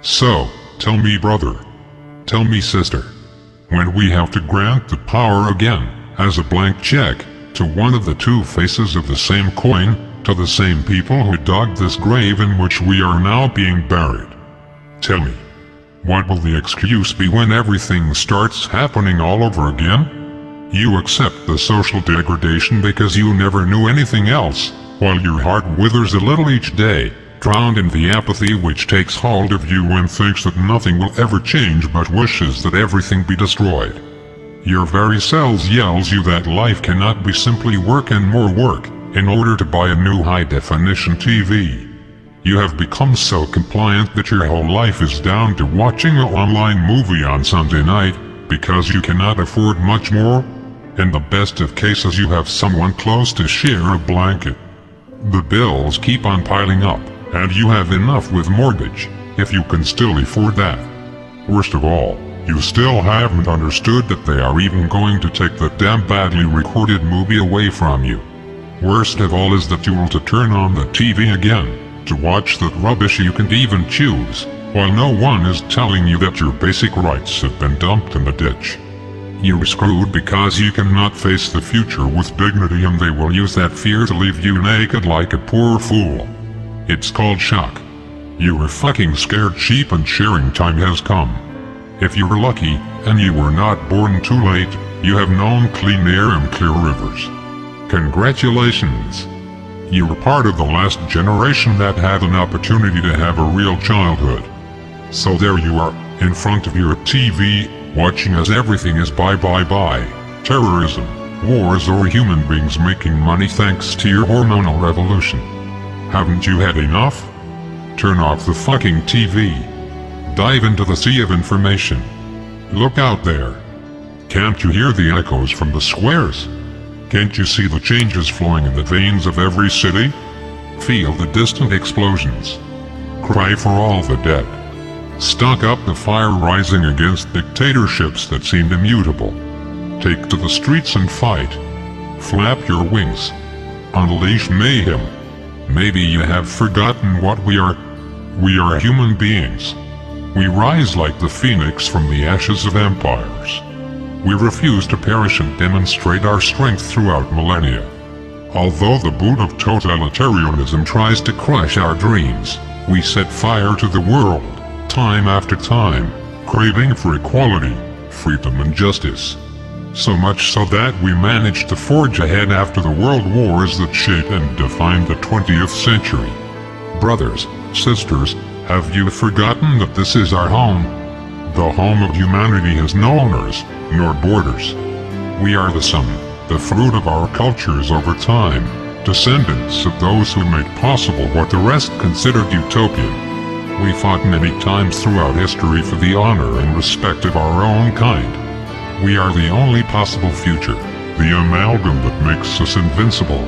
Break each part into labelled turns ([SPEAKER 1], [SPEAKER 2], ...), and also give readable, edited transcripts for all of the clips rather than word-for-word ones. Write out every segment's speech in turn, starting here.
[SPEAKER 1] So, tell me brother, tell me sister, when we have to grant the power again, as a blank check, to one of the two faces of the same coin, to the same people who dug this grave in which we are now being buried. Tell me, what will the excuse be when everything starts happening all over again? You accept the social degradation because you never knew anything else, while your heart withers a little each day, drowned in the apathy which takes hold of you and thinks that nothing will ever change but wishes that everything be destroyed. Your very cells yells you that life cannot be simply work and more work, in order to buy a new high-definition TV. You have become so compliant that your whole life is down to watching an online movie on Sunday night, because you cannot afford much more. In the best of cases you have someone close to share a blanket. The bills keep on piling up, and you have enough with mortgage, if you can still afford that. Worst of all, you still haven't understood that they are even going to take the damn badly recorded movie away from you. Worst of all is that you will to turn on the TV again, to watch that rubbish you can't even choose, while no one is telling you that your basic rights have been dumped in the ditch. You're screwed because you cannot face the future with dignity, and they will use that fear to leave you naked like a poor fool. It's called shock. You are fucking scared sheep, and sharing time has come. If you were lucky, and you were not born too late, you have known clean air and clear rivers. Congratulations! You were part of the last generation that had an opportunity to have a real childhood. So there you are, in front of your TV, watching as everything is bye, terrorism, wars, or human beings making money thanks to your hormonal revolution. Haven't you had enough? Turn off the fucking TV. Dive into the sea of information. Look out there. Can't you hear the echoes from the squares? Can't you see the changes flowing in the veins of every city? Feel the distant explosions. Cry for all the dead. Stoke up the fire rising against dictatorships that seemed immutable. Take to the streets and fight. Flap your wings. Unleash mayhem. Maybe you have forgotten what we are. We are human beings. We rise like the phoenix from the ashes of empires. We refuse to perish and demonstrate our strength throughout millennia. Although the boot of totalitarianism tries to crush our dreams, we set fire to the world, time after time, craving for equality, freedom and justice. So much so that we managed to forge ahead after the world wars that shaped and defined the 20th century. Brothers, sisters, have you forgotten that this is our home? The home of humanity has no owners, nor borders. We are the sum, the fruit of our cultures over time, descendants of those who made possible what the rest considered utopian. We fought many times throughout history for the honor and respect of our own kind. We are the only possible future, the amalgam that makes us invincible.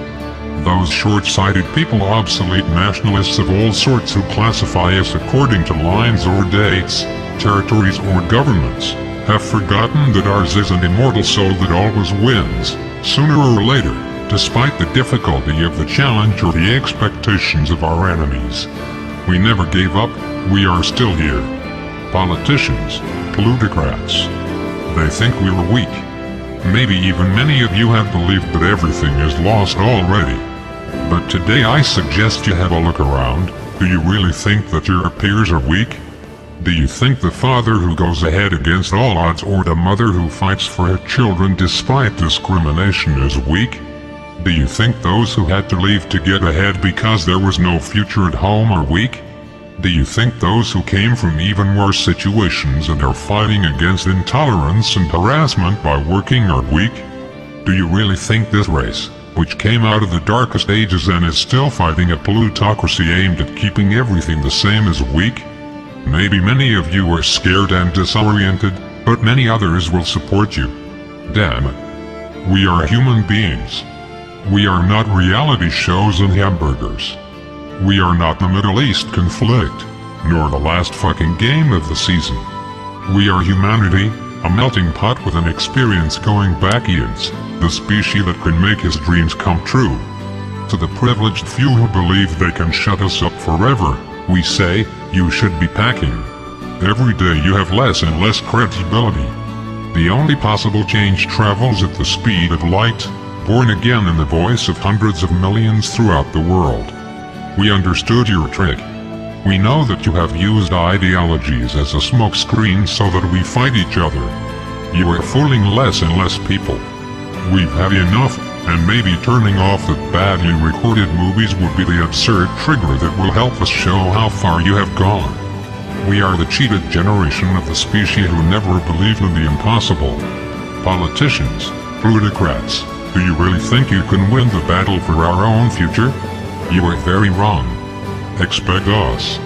[SPEAKER 1] Those short-sighted people, obsolete nationalists of all sorts who classify us according to lines or dates, territories or governments, have forgotten that ours is an immortal soul that always wins, sooner or later, despite the difficulty of the challenge or the expectations of our enemies. We never gave up, we are still here. Politicians, plutocrats. They think we were weak. Maybe even many of you have believed that everything is lost already. But today I suggest you have a look around. Do you really think that your peers are weak? Do you think the father who goes ahead against all odds or the mother who fights for her children despite discrimination is weak? Do you think those who had to leave to get ahead because there was no future at home are weak? Do you think those who came from even worse situations and are fighting against intolerance and harassment by working are weak? Do you really think this race, which came out of the darkest ages and is still fighting a plutocracy aimed at keeping everything the same, is weak? Maybe many of you are scared and disoriented, but many others will support you. Damn it. We are human beings. We are not reality shows and hamburgers. We are not the Middle East conflict, nor the last fucking game of the season. We are humanity, a melting pot with an experience going back eons, the species that can make his dreams come true. To the privileged few who believe they can shut us up forever, we say, you should be packing, Every day you have less and less credibility. The only possible change travels at the speed of light, born again in the voice of hundreds of millions throughout the world. We understood your trick. We know that you have used ideologies as a smokescreen so that we fight each other. You are fooling less and less people. We've had enough, and maybe turning off the badly recorded movies would be the absurd trigger that will help us show how far you have gone. We are the cheated generation of the species who never believed in the impossible. Politicians, plutocrats, do you really think you can win the battle for our own future? You are very wrong. Expect us.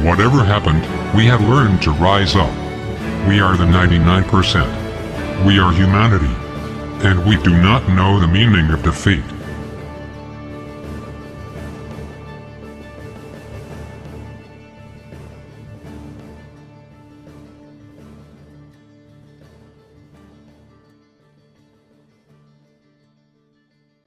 [SPEAKER 1] Whatever happened, we have learned to rise up. We are the 99%. We are humanity. And we do not know the meaning of defeat.